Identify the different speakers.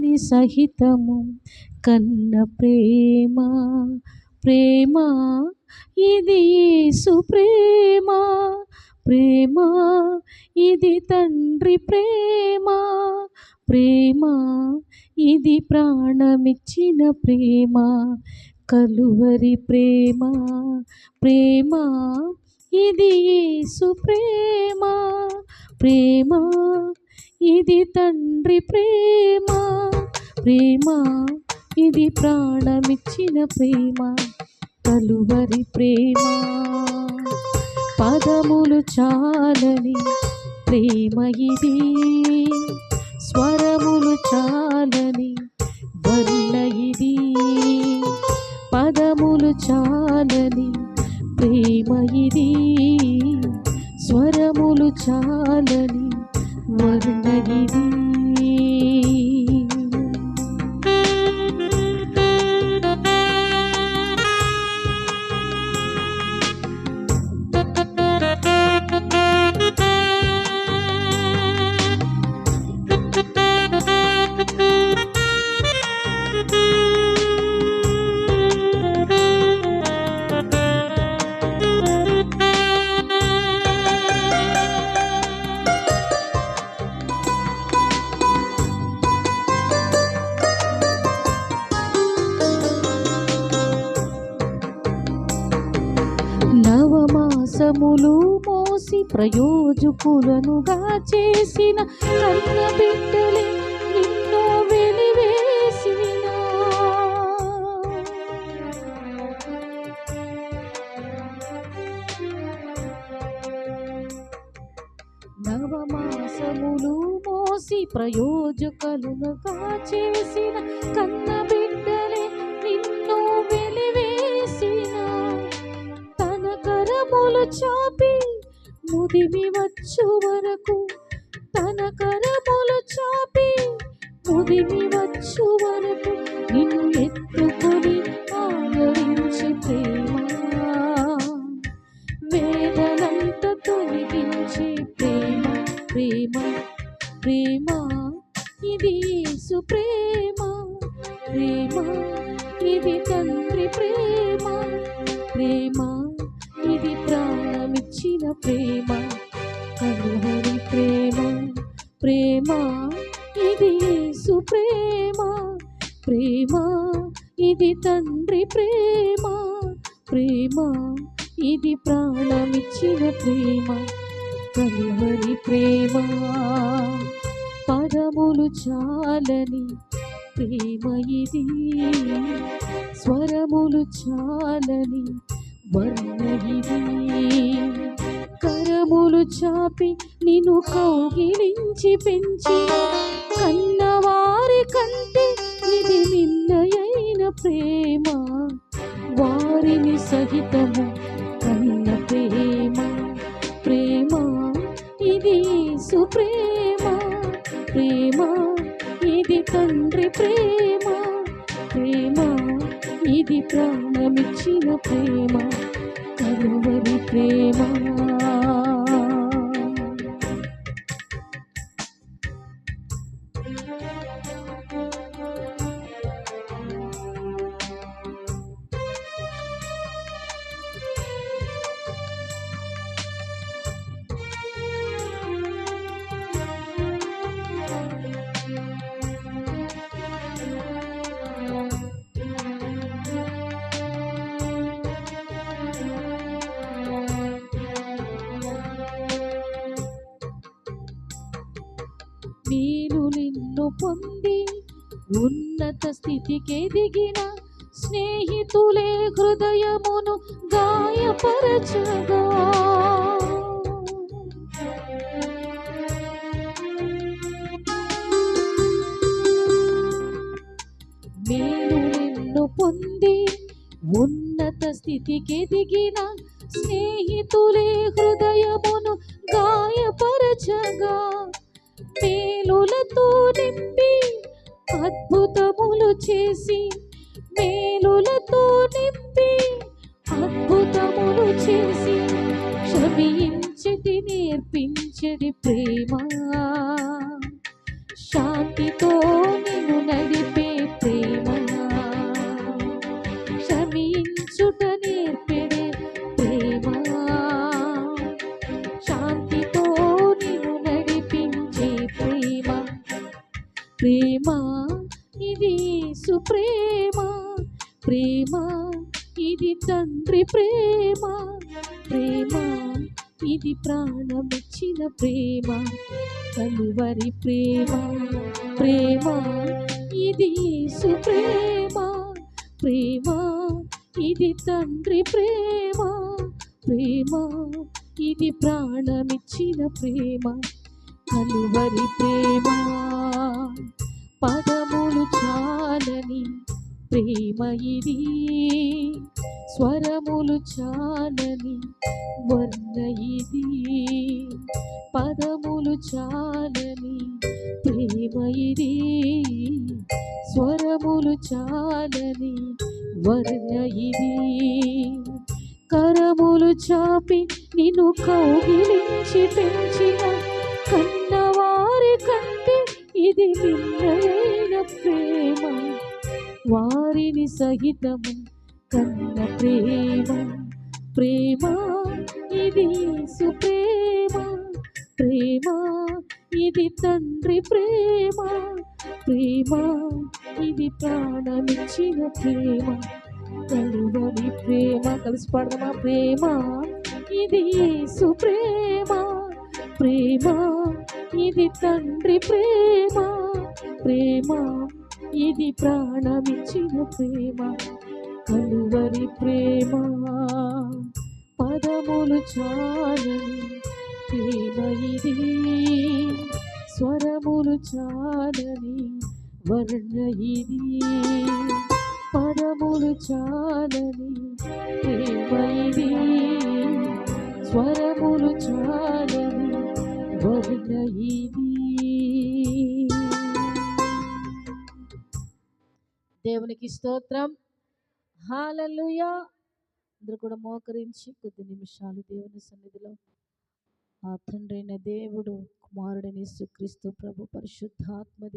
Speaker 1: వారిని సహితము కన్న ప్రేమ ప్రేమ ఇది యేసు ప్రేమ ప్రేమ ఇది తండ్రి ప్రేమ ప్రేమ ఇది ప్రాణమిచ్చిన ప్రేమ కలువరి ప్రేమ ప్రేమ ఇది యేసు ప్రేమ ప్రేమ ఇది తండ్రి ప్రేమ ప్రేమ ఇది ప్రాణమిచ్చిన ప్రేమ కలువరి ప్రేమ పదములు చాలని ప్రేమ ఇది స్వరములు చాలని వర్ణ ఇది పదములు చాలని ప్రేమ ఇది స్వరములు చాలని వర్ణ ఇది నవమాసములు మోసి ప్రయోజకులనుగా చేసిన కన్న బిడ్డలే నిన్ను వెలివేసిన నవమాసములు మోసి ప్రయోజకులనుగా చేసిన కన్న బిడ్డలే నిన్ను వెలివేసిన కరములు చాపి ముదిమి వచ్చు వరకు తన కరములు చాపి ముదిమి వచ్చు వరకు నిన్ను ఎత్తుకొని ఆదరించి ప్రేమ వేదనంత తొలగించి ప్రేమ ప్రేమ ప్రేమ ఇది యేసు ప్రేమ ప్రేమ ఇది తండ్రి ప్రేమ ప్రేమ ఇది ప్రాణమిచ్చిన ప్రేమ కలువరి ప్రేమ ప్రేమ ఇది యేసు ప్రేమ ప్రేమ ఇది తండ్రి ప్రేమ ప్రేమ ఇది ప్రాణమిచ్చిన ప్రేమ కలువరి ప్రేమ పదములు చాలని ప్రేమ ఇది స్వరములు చాలని వర్ణ ఇది కరములు చాపి నిన్ను కౌగిలించి పెంచిన కన్నవారి కంటే ఇది నిన్నయైన ప్రేమ వారిని సహితము కన్న ప్రేమ ప్రేమ ఇది యేసు ప్రేమ ప్రేమ ఇది తండ్రి ప్రేమ ప్రేమ ఇది ప్రాణమిచ్చిన ప్రేమ కలువరి ప్రేమ నేను నిన్ను పొంది ఉన్నత స్థితికి ఎదిగిన స్నేహితులే హృదయమును గాయపరచగా నేను నిన్ను పొంది ఉన్నత స్థితికి ఎదిగిన స్నేహితులే హృదయమును గాయపరచగా మేలులతో నింపి అద్భుతములు చేసి మేలులతో నింపి అద్భుతములు చేసి క్షమించటి నేర్పించడి ప్రేమ శాంతితో నిన్ను ప్రేమ ఇది యేసు ప్రేమ, ప్రేమ ఇది తండ్రి ప్రేమ, ప్రేమ ఇది ప్రాణమిచ్చిన ప్రేమ, కలువరి ప్రేమ, ప్రేమ ఇది యేసు ప్రేమ, ప్రేమ ఇది తండ్రి ప్రేమ, ప్రేమ ఇది ప్రాణమిచ్చిన ప్రేమ, కలువరి ప్రేమ. పదములు చాలని ప్రేమ ఇది, స్వరములు చాలని వర్ణ ఇది, పదములు చాలని ప్రేమ ఇది, స్వరములు చాలని వర్ణ ఇది. కరములు చాపి నిన్ను కౌగిలించి పెంచిన కన్నవారి కంటే ఇది మిన్నైన ప్రేమ, వారిని సహితము కన్న ప్రేమ, ప్రేమ ఇది యేసు ప్రేమ, ప్రేమ ఇది తండ్రి ప్రేమ, ప్రేమ ఇది ప్రాణమిచ్చిన ప్రేమ, కలువరి ప్రేమ. కలిసి పాడదామా? ప్రేమ ఇది యేసు ప్రేమ, ప్రేమ ఇది తండ్రి ప్రేమ, ప్రేమ ఇది ప్రాణమిచ్చిన ప్రేమ, కలువరి ప్రేమ. పదములు చాలని ప్రేమ ఇది, స్వరములు చాలని వర్ణ ఇది, పదములు చాలని ప్రేమ ఇది, స్వరములు చాలని వర్ణ ఇది. దేవునికి స్తోత్రం. హల్లెలూయా. అందరూ కూడా మోకరించి కొద్ది నిమిషాలు దేవుని సన్నిధిలో ఆ తండ్రైన దేవుడు, కుమారుడైన యేసుక్రీస్తు ప్రభు, పరిశుద్ధాత్మ